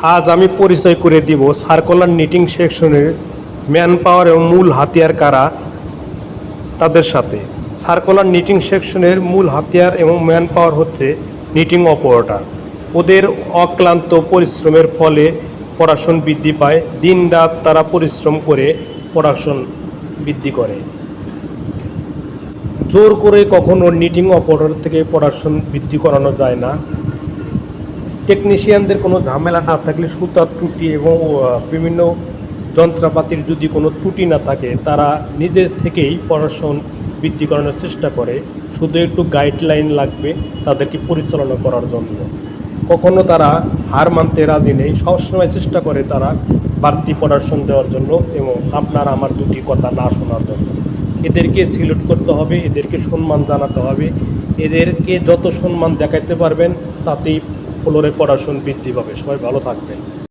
আজ আমি পরিচয় করে দিব সার্কুলার নিটিং সেকশনের ম্যান পাওয়ার এবং মূল হাতিয়ার কারা তাদের সাথে। সার্কুলার নিটিং সেকশনের মূল হাতিয়ার এবং ম্যান পাওয়ার হচ্ছে নিটিং অপারেটর। ওদের অক্লান্ত পরিশ্রমের ফলে প্রোডাকশন বৃদ্ধি পায়। দিন রাত তারা পরিশ্রম করে প্রোডাকশন বৃদ্ধি করে। জোর করে কখনো নিটিং অপারেটর থেকে প্রোডাকশন বৃদ্ধি করানো যায় না। টেকনিশিয়ানদের কোনো ঝামেলা না থাকলে, সুতার ত্রুটি এবং বিভিন্ন যন্ত্রপাতির যদি কোনো ত্রুটি না থাকে, তারা নিজের থেকেই প্রোডাকশন বৃদ্ধি করানোর চেষ্টা করে। শুধু একটু গাইডলাইন লাগবে তাদেরকে পরিচালনা করার জন্য। কখনো তারা হার মানতে রাজি নেই, সবসময় চেষ্টা করে তারা বাড়তি প্রোডাকশন দেওয়ার জন্য এবং আপনার আমার দুটি কথা না শোনার জন্য। এদেরকে সিলেক্ট করতে হবে, এদেরকে সম্মান জানাতে হবে। এদেরকে যত সম্মান দেখাতে পারবেন তাতেই ফ্লোরে প্রোডাকশন বৃদ্ধি পাবে। সবাই ভালো থাকবেন।